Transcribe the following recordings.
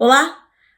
Olá!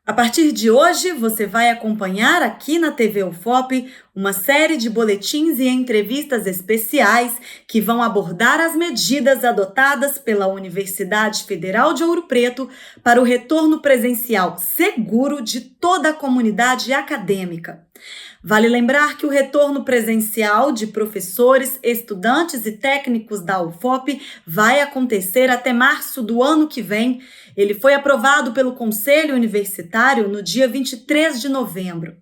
A partir de hoje, você vai acompanhar aqui na TV UFOP uma série de boletins e entrevistas especiais que vão abordar as medidas adotadas pela Universidade Federal de Ouro Preto para o retorno presencial seguro de toda a comunidade acadêmica. Vale lembrar que o retorno presencial de professores, estudantes e técnicos da UFOP vai acontecer até março do ano que vem. Ele foi aprovado pelo Conselho Universitário no dia 23 de novembro.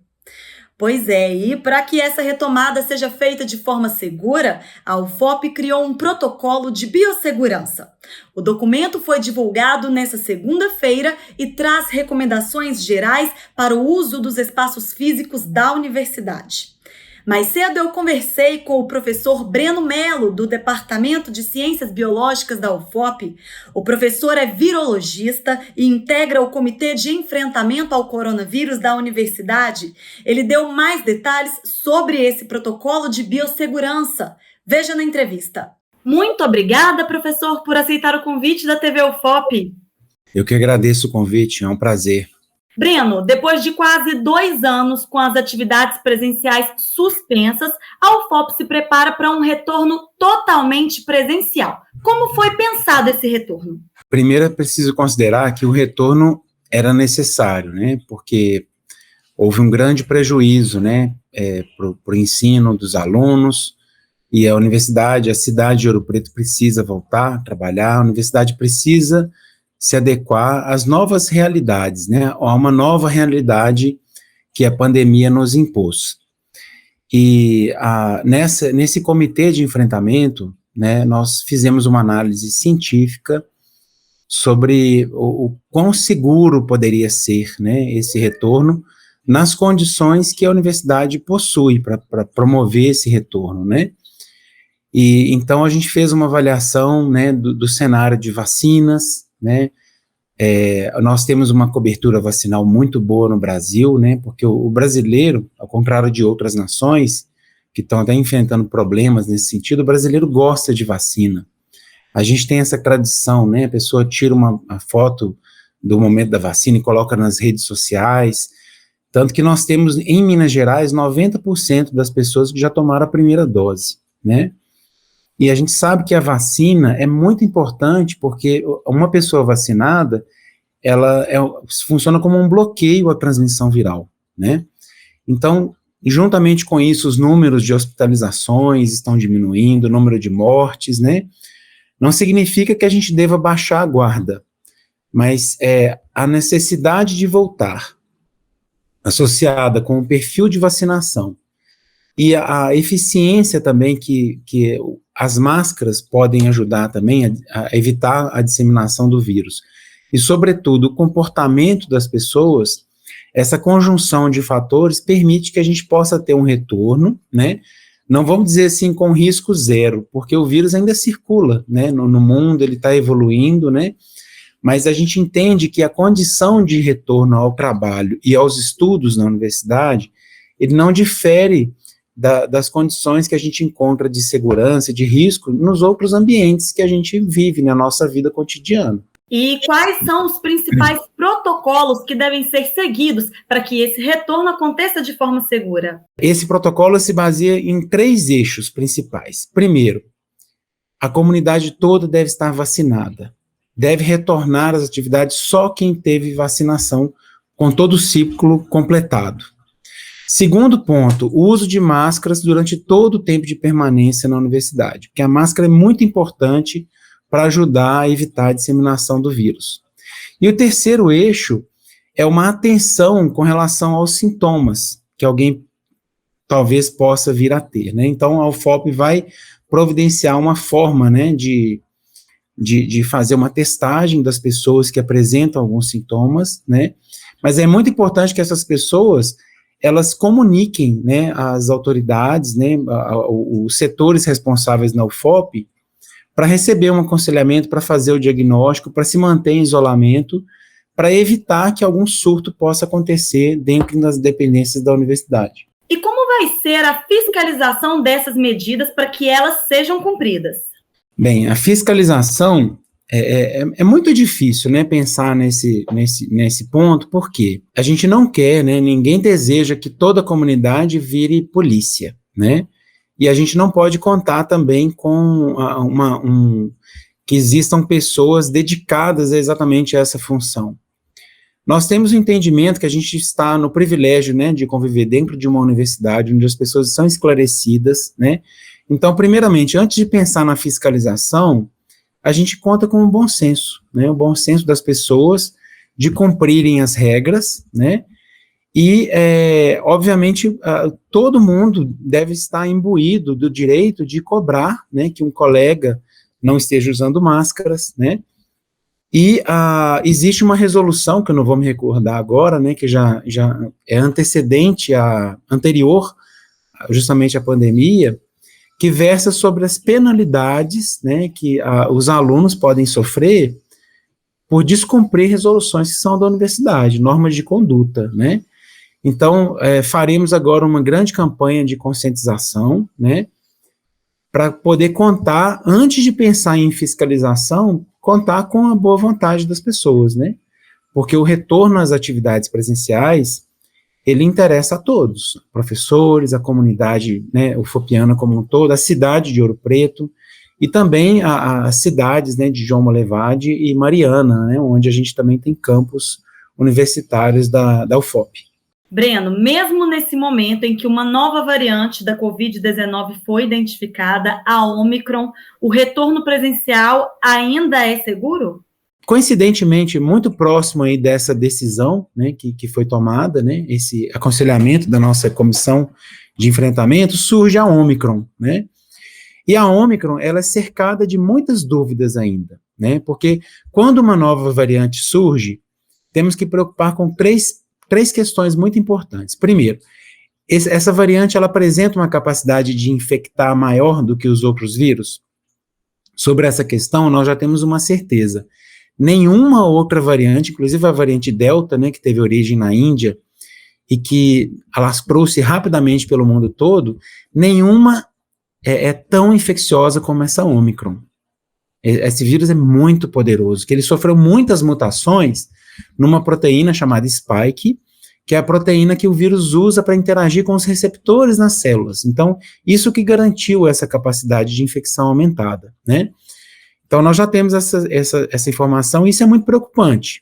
Pois é, e para que essa retomada seja feita de forma segura, a UFOP criou um protocolo de biossegurança. O documento foi divulgado nesta segunda-feira e traz recomendações gerais para o uso dos espaços físicos da universidade. Mais cedo eu conversei com o professor Breno Mello, do Departamento de Ciências Biológicas da UFOP. O professor é virologista e integra o Comitê de Enfrentamento ao Coronavírus da universidade. Ele deu mais detalhes sobre esse protocolo de biossegurança. Veja na entrevista. Muito obrigada, professor, por aceitar o convite da TV UFOP. Eu que agradeço o convite, é um prazer. Breno, depois de quase 2 anos com as atividades presenciais suspensas, a UFOP se prepara para um retorno totalmente presencial. Como foi pensado esse retorno? Primeiro, é preciso considerar que o retorno era necessário, né? Porque houve um grande prejuízo, né? Para o ensino dos alunos, e a universidade, a cidade de Ouro Preto precisa voltar a trabalhar, a universidade precisa se adequar às novas realidades, né, a uma nova realidade que a pandemia nos impôs. E nesse comitê de enfrentamento, né, nós fizemos uma análise científica sobre o quão seguro poderia ser, né, esse retorno nas condições que a universidade possui para promover esse retorno, né. E então a gente fez uma avaliação, né, do cenário de vacinas, né. Nós temos uma cobertura vacinal muito boa no Brasil, né, porque o brasileiro, ao contrário de outras nações, que estão até enfrentando problemas nesse sentido, o brasileiro gosta de vacina. A gente tem essa tradição, né, a pessoa tira uma foto do momento da vacina e coloca nas redes sociais, tanto que nós temos, em Minas Gerais, 90% das pessoas que já tomaram a primeira dose, né. E a gente sabe que a vacina é muito importante porque uma pessoa vacinada, ela funciona como um bloqueio à transmissão viral, né? Então, juntamente com isso, os números de hospitalizações estão diminuindo, o número de mortes, né? Não significa que a gente deva baixar a guarda, mas a necessidade de voltar, associada com o perfil de vacinação, e a eficiência também que as máscaras podem ajudar também a evitar a disseminação do vírus. E, sobretudo, o comportamento das pessoas, essa conjunção de fatores permite que a gente possa ter um retorno, né? Não vamos dizer assim com risco zero, porque o vírus ainda circula, né? No mundo, ele está evoluindo, né? Mas a gente entende que a condição de retorno ao trabalho e aos estudos na universidade, ele não difere das condições que a gente encontra de segurança, de risco, nos outros ambientes que a gente vive na nossa vida cotidiana. E quais são os principais protocolos que devem ser seguidos para que esse retorno aconteça de forma segura? Esse protocolo se baseia em 3 eixos principais. Primeiro, a comunidade toda deve estar vacinada. Deve retornar às atividades só quem teve vacinação com todo o ciclo completado. Segundo ponto, o uso de máscaras durante todo o tempo de permanência na universidade, porque a máscara é muito importante para ajudar a evitar a disseminação do vírus. E o terceiro eixo é uma atenção com relação aos sintomas que alguém talvez possa vir a ter, né? Então, a UFOP vai providenciar uma forma, né, de fazer uma testagem das pessoas que apresentam alguns sintomas, né? Mas é muito importante que essas pessoas elas comuniquem, né, às autoridades, né, os setores responsáveis na UFOP, para receber um aconselhamento, para fazer o diagnóstico, para se manter em isolamento, para evitar que algum surto possa acontecer dentro das dependências da universidade. E como vai ser a fiscalização dessas medidas para que elas sejam cumpridas? Bem, a fiscalização é muito difícil, né, pensar nesse ponto, porque a gente não quer, né, ninguém deseja que toda a comunidade vire polícia, né, e a gente não pode contar também com que existam pessoas dedicadas exatamente a essa função. Nós temos o entendimento que a gente está no privilégio, né, de conviver dentro de uma universidade onde as pessoas são esclarecidas, né. Então, primeiramente, antes de pensar na fiscalização, a gente conta com o bom senso, né, o bom senso das pessoas de cumprirem as regras, né, e, obviamente, todo mundo deve estar imbuído do direito de cobrar, né, que um colega não esteja usando máscaras, né, e existe uma resolução, que eu não vou me recordar agora, né, que já é anterior justamente à pandemia, que versa sobre as penalidades, né, que os alunos podem sofrer por descumprir resoluções que são da universidade, normas de conduta, né. Então, faremos agora uma grande campanha de conscientização, né, para poder contar, antes de pensar em fiscalização, contar com a boa vontade das pessoas, né, porque o retorno às atividades presenciais, ele interessa a todos, professores, a comunidade, né, ufopiana como um todo, a cidade de Ouro Preto, e também as cidades, né, de João Molevade e Mariana, né, onde a gente também tem campos universitários da UFOP. Breno, mesmo nesse momento em que uma nova variante da Covid-19 foi identificada, a Ômicron, o retorno presencial ainda é seguro? Coincidentemente, muito próximo aí dessa decisão, né, que foi tomada, né, esse aconselhamento da nossa comissão de enfrentamento, surge a Ômicron, né, e a Ômicron, ela é cercada de muitas dúvidas ainda, né, porque quando uma nova variante surge, temos que preocupar com três questões muito importantes. Primeiro, essa variante, ela apresenta uma capacidade de infectar maior do que os outros vírus? Sobre essa questão, nós já temos uma certeza. Nenhuma outra variante, inclusive a variante Delta, né, que teve origem na Índia, e que alastrou-se rapidamente pelo mundo todo, nenhuma é tão infecciosa como essa Ômicron. Esse vírus é muito poderoso, que ele sofreu muitas mutações numa proteína chamada spike, que é a proteína que o vírus usa para interagir com os receptores nas células. Então, isso que garantiu essa capacidade de infecção aumentada, né? Então, nós já temos essa informação, e isso é muito preocupante,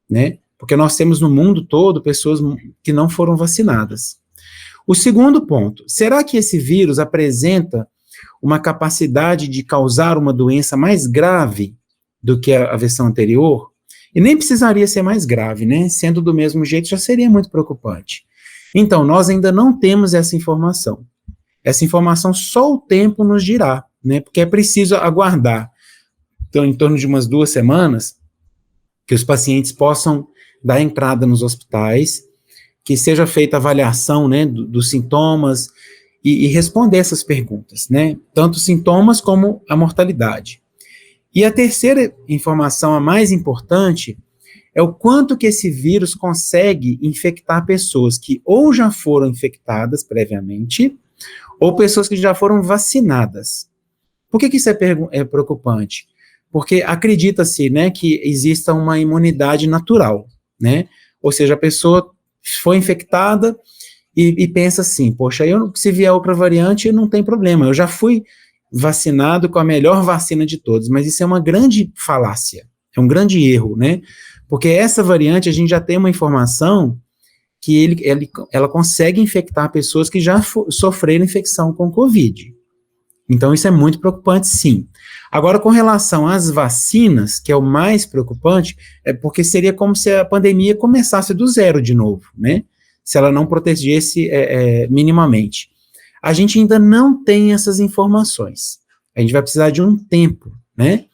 né? Porque nós temos no mundo todo pessoas que não foram vacinadas. O segundo ponto, será que esse vírus apresenta uma capacidade de causar uma doença mais grave do que a versão anterior? E nem precisaria ser mais grave, né? Sendo do mesmo jeito, já seria muito preocupante. Então, nós ainda não temos essa informação. Essa informação só o tempo nos dirá, né? Porque é preciso aguardar, então, em torno de umas 2 semanas, que os pacientes possam dar entrada nos hospitais, que seja feita a avaliação, né, dos sintomas e responder essas perguntas, né? Tanto sintomas como a mortalidade. E a terceira informação, a mais importante, é o quanto que esse vírus consegue infectar pessoas que ou já foram infectadas previamente, ou pessoas que já foram vacinadas. Por que isso é preocupante? Porque acredita-se, né, que exista uma imunidade natural, né? Ou seja, a pessoa foi infectada e pensa assim, poxa, se vier outra variante, não tem problema, eu já fui vacinado com a melhor vacina de todos, mas isso é uma grande falácia, é um grande erro, né? Porque essa variante, a gente já tem uma informação que ela consegue infectar pessoas que já sofreram infecção com Covid. Então, isso é muito preocupante, sim. Agora, com relação às vacinas, que é o mais preocupante, é porque seria como se a pandemia começasse do zero de novo, né? Se ela não protegesse minimamente. A gente ainda não tem essas informações. A gente vai precisar de um tempo, né?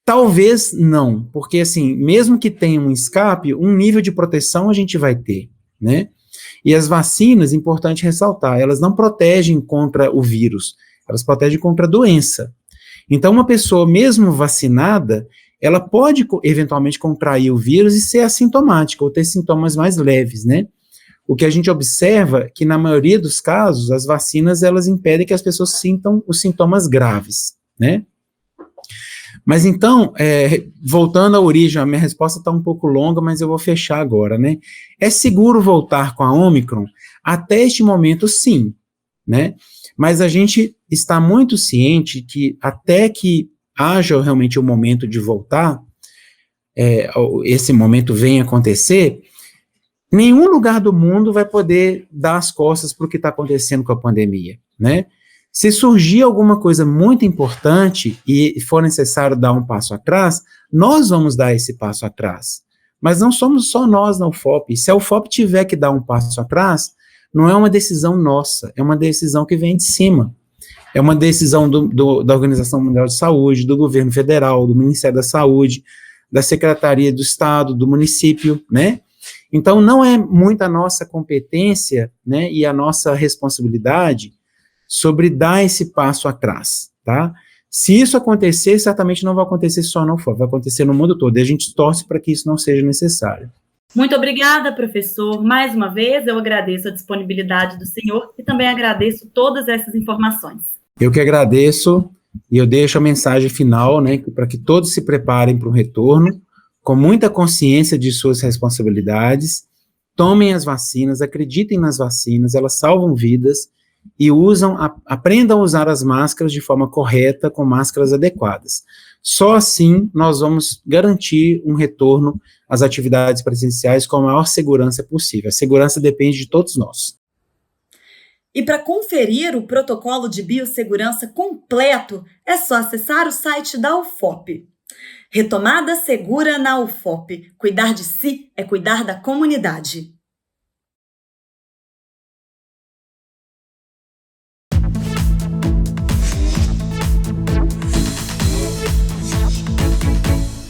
Talvez não, porque assim, mesmo que tenha um escape, um nível de proteção a gente vai ter, né? E as vacinas, importante ressaltar, elas não protegem contra o vírus, elas protegem contra a doença. Então, uma pessoa mesmo vacinada, ela pode eventualmente contrair o vírus e ser assintomática, ou ter sintomas mais leves, né? O que a gente observa é que, na maioria dos casos, as vacinas, elas impedem que as pessoas sintam os sintomas graves, né? Mas então, voltando à origem, a minha resposta está um pouco longa, mas eu vou fechar agora, né? É seguro voltar com a Ômicron? Até este momento, sim, né? Mas a gente está muito ciente que até que haja realmente o momento de voltar, esse momento venha acontecer, nenhum lugar do mundo vai poder dar as costas para o que está acontecendo com a pandemia, né? Se surgir alguma coisa muito importante e for necessário dar um passo atrás, nós vamos dar esse passo atrás. Mas não somos só nós na UFOP. Se a UFOP tiver que dar um passo atrás, não é uma decisão nossa, é uma decisão que vem de cima. É uma decisão da Organização Mundial de Saúde, do governo federal, do Ministério da Saúde, da Secretaria do Estado, do município, né? Então, não é muita a nossa competência, né, e a nossa responsabilidade sobre dar esse passo atrás, tá? Se isso acontecer, certamente não vai acontecer só na UFOP, vai acontecer no mundo todo, e a gente torce para que isso não seja necessário. Muito obrigada, professor. Mais uma vez, eu agradeço a disponibilidade do senhor e também agradeço todas essas informações. Eu que agradeço, e eu deixo a mensagem final, né, para que todos se preparem para o retorno, com muita consciência de suas responsabilidades, tomem as vacinas, acreditem nas vacinas, elas salvam vidas, e aprendam a usar as máscaras de forma correta, com máscaras adequadas. Só assim nós vamos garantir um retorno às atividades presenciais com a maior segurança possível. A segurança depende de todos nós. E para conferir o protocolo de biossegurança completo, é só acessar o site da UFOP. Retomada segura na UFOP. Cuidar de si é cuidar da comunidade.